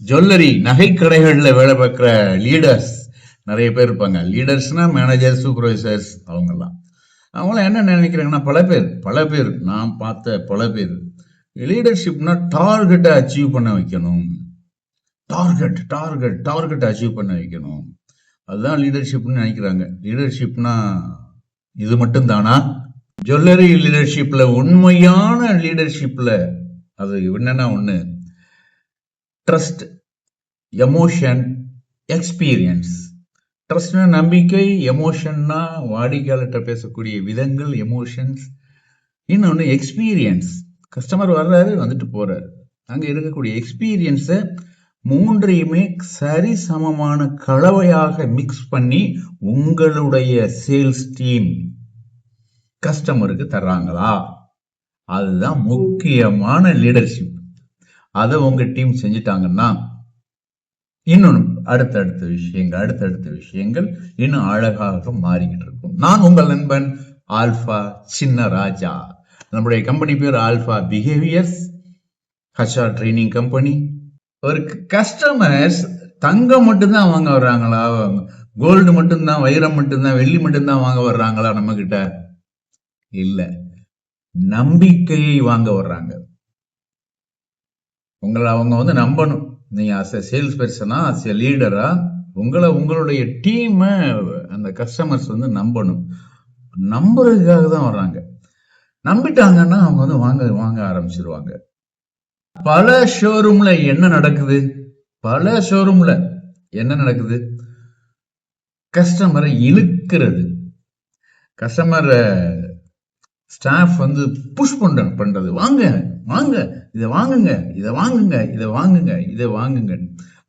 Jewellery நகை கடைகள்ல வேலை பார்க்குற லீடர்ஸ் நிறைய பேர் இருப்பாங்க. லீடர்ஸ்னா மேனேஜர், சூப்பர்வைசர்ஸ் அவங்கெல்லாம். அவங்களாம் என்ன நினைக்கிறாங்கன்னா, பல பேர் நான் பார்த்த பல பேர் லீடர்ஷிப்னா டார்கெட்டை அச்சீவ் பண்ண வைக்கணும். டார்கெட் அச்சீவ் பண்ண வைக்கணும். அதுதான் லீடர்ஷிப்னு நினைக்கிறாங்க. லீடர்ஷிப்னா இது மட்டும் தானா? ஜுவல்லரி லீடர்ஷிப்ல உண்மையான லீடர்ஷிப்ல அது என்னன்னா ஒண்ணு, ட்ரஸ்ட், எமோஷன், எக்ஸ்பீரியன்ஸ். ட்ரஸ்ட்னா நம்பிக்கை, எமோஷன்னா வாடிக்கையாளர்கிட்ட பேசக்கூடிய விதங்கள், எமோஷன்ஸ். இன்னொன்று எக்ஸ்பீரியன்ஸ், கஸ்டமர் வர்றாரு, வந்துட்டு போறாரு, அங்க இருக்கக்கூடிய எக்ஸ்பீரியன்ஸை மூன்றையுமே சரி சமமான கலவையாக மிக்ஸ் பண்ணி உங்களுடைய சேல்ஸ் டீம் கஸ்டமருக்கு தர்றாங்களா? அதுதான் முக்கியமான லீடர்ஷிப். அதை உங்க டீம் செஞ்சுட்டாங்கன்னா இன்னும் அடுத்தடுத்த விஷயங்கள் இன்னும் அழகாக மாறிக்கிட்டு இருக்கும். நான் உங்கள் நண்பன் ஆல்பா சின்ன ராஜா. நம்முடைய கம்பெனி பேர் alpha behaviours HR training company. ஒரு கஸ்டமர்ஸ் தங்கம் மட்டும்தான் வாங்க வர்றாங்களா, கோல்டு மட்டும்தான், வைரம் மட்டும்தான், வெள்ளி மட்டும்தான் வாங்க வர்றாங்களா நம்ம கிட்ட? இல்ல, நம்பிக்கையை வாங்க வர்றாங்க. உங்களை அவங்க நம்பணும். நீங்க அஸ் எ சேல்ஸ் பர்சனா, அஸ் எ லீடரா, உங்களுடைய டீமை அந்த கஸ்டமர்ஸ் நம்பணும். நம்புறதுக்காக தான் வர்றாங்க. நம்பிட்டாங்கன்னா அவங்க வாங்க ஆரம்பிச்சிருவாங்க. பல ஷோரூம்ல என்ன நடக்குது? கஸ்டமரை இழுக்கிறது, கஸ்டமர் ஸ்டாஃப் புஷ் பண்றது. வாங்க இதை வாங்குங்க.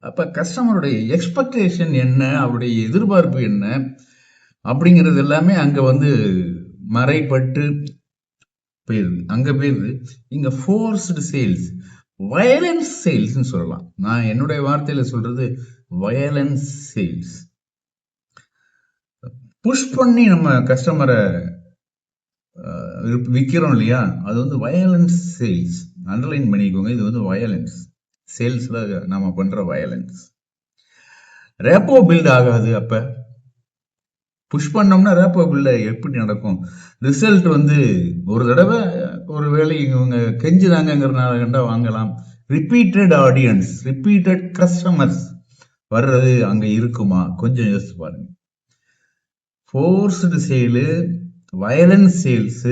அப்ப கஸ்டமருடைய எக்ஸ்பெக்டேஷன் என்ன, அவருடைய எதிர்பார்ப்பு என்ன அப்படிங்கிறது எல்லாமே அங்க மறைப்பட்டு போயிருது. அங்க போயிருது. இங்க ஃபோர்ஸ்டு சேல்ஸ், வயலன்ஸ் சேல்ஸ் சொல்லலாம். நான் என்னுடைய வார்த்தையில சொல்றது வயலன்ஸ் சேல்ஸ். புஷ் பண்ணி நம்ம கஸ்டமரை விற்கிறோம் இல்லையா, அது வயலன்ஸ் சேல்ஸ். அண்டர்லைன் பண்ணிக்கோங்க, இது வயலன்ஸ் சேல்ஸ்ல நாம பண்ற வயலன்ஸ். ரேப்போ பில்ட் ஆகாது. அப்ப புஷ் பண்ணோம்னா ரேப்போ பில்ட் எப்படி நடக்கும்? ரிசல்ட் ஒரு தடவை ஒரு வேலை இவங்க கெஞ்சுதாங்கிறதுனால கண்டா வாங்கலாம். ரிப்பீட்டட் ஆடியன்ஸ், ரிப்பீட்டட் கஸ்டமர்ஸ் வர்றது அங்க இருக்குமா? கொஞ்சம் யோசிச்சு பாருங்க. ஃபோர்ஸ்டு சேலு, வயலன்ஸ் சேல்ஸ்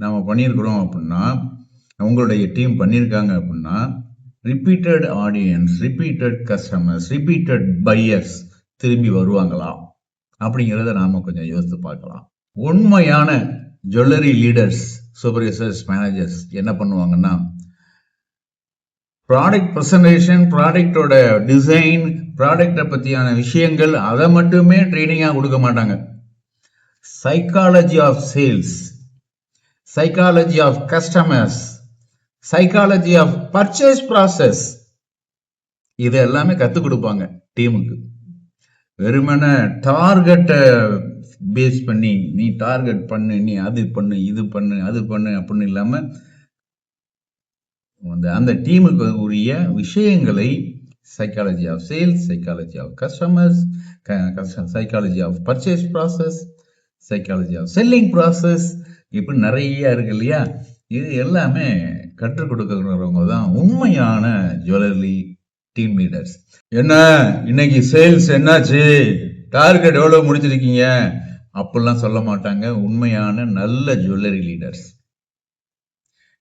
நம்ம பண்ணியிருக்கிறோம் அப்படின்னா, உங்களுடைய டீம் பண்ணியிருக்காங்க அப்படின்னா, repeated audience, repeated customers, repeated buyers திரும்பி வருவாங்களா அப்படிங்கிறத நாம கொஞ்சம் யோசித்து பார்க்கலாம். உண்மையான ஜுவல்லரி லீடர்ஸ், சூப்பர்வைசர்ஸ், மேனேஜர்ஸ் என்ன பண்ணுவாங்கன்னா, ப்ராடக்ட் ப்ரெசன்டேஷன், ப்ராடக்டோட டிசைன், ப்ராடக்டை பற்றியான விஷயங்கள் அதை மட்டுமே ட்ரைனிங்காக கொடுக்க மாட்டாங்க. Psychology of sales, psychology of customers, psychology of purchase process, இது எல்லாமே கற்றுக் கொடுப்பாங்க டீமுக்கு. வெறுமனே டார்கெட்டை பேஸ் பண்ணி நீ டார்கெட் பண்ணு, நீ அது பண்ணு, இது பண்ணு, அது பண்ணு அப்படின்னு இல்லாம அந்த டீமுக்கு உரிய விஷயங்களை psychology of sales, psychology of customers, psychology of purchase process, psychology of selling process, இப்படி நிறைய இருக்கு இல்லையா? இது எல்லாமே கற்றுக் கொடுக்கிறவங்க தான் உண்மையான ஜுவல்லரி டீம் லீடர்ஸ். என்ன இன்னைக்கு சேல்ஸ் என்னாச்சு, டார்கெட் எவ்வளவு முடிச்சிருக்கீங்க அப்படிலாம் சொல்ல மாட்டாங்க உண்மையான நல்ல ஜுவல்லரி லீடர்ஸ்.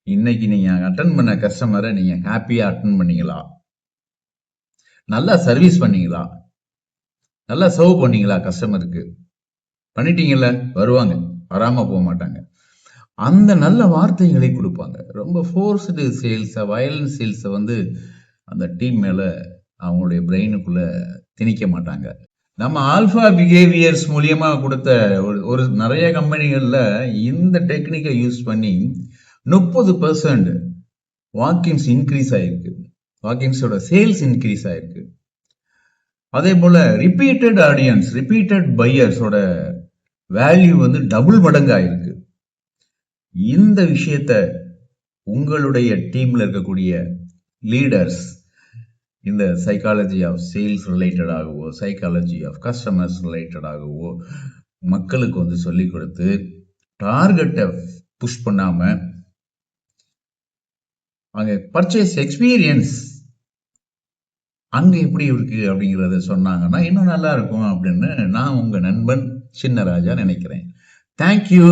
இன்னைக்கு நீங்க அட்டன் பண்ண கஸ்டமரை நீங்க ஹாப்பியா அட்டன் பண்ணீங்களா? நல்லா சர்வீஸ் பண்ணீங்களா? நல்லா சர்வ் பண்ணீங்களா? கஸ்டமருக்கு பண்ணிட்டீங்கல்ல, வருவாங்க, வராம போக மாட்டாங்க. அந்த நல்ல வார்த்தைகளை கொடுப்பாங்க. ரொம்ப ஃபோர்ஸ்டு சேல்ஸை, வயலன்ஸ் சேல்ஸை அந்த டீம் மேல அவங்களுடைய பிரெயினுக்குள்ள திணிக்க மாட்டாங்க. நம்ம ஆல்பா பிஹேவியர்ஸ் மூலியமா கொடுத்த ஒரு நிறைய கம்பெனிகள்ல இந்த டெக்னிக்கை யூஸ் பண்ணி 30% வாக்கின்ஸ் இன்க்ரீஸ் ஆயிருக்கு, வாக்கின்ஸோட சேல்ஸ் இன்க்ரீஸ் ஆயிருக்கு. அதே போல ரிப்பீட்டட் ஆடியன்ஸ், ரிப்பீட்டட் பையர்ஸோட வேல்யூ டபுள் மடங்கு ஆயிருக்கு. இந்த விஷயத்த உங்களுடைய டீம்ல இருக்கக்கூடிய லீடர்ஸ் இந்த சைக்காலஜி ஆஃப் சேல்ஸ் ரிலேட்டடாகவோ சைக்காலஜி ஆஃப் கஸ்டமர்ஸ் ரிலேட்டடாகவோ மக்களுக்கு வந்து சொல்லி கொடுத்து டார்கெட்டை புஷ் பண்ணாம அங்க பர்ச்சேஸ் எக்ஸ்பீரியன்ஸ் அங்க எப்படி இருக்கு அப்படிங்கறத சொன்னாங்கன்னா இன்னும் நல்லா இருக்கும் அப்படின்னு நான் உங்க நண்பன் சின்னராஜா நினைக்கிறேன். தேங்க்யூ.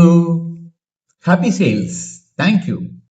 Happy sales. தேங்க்யூ.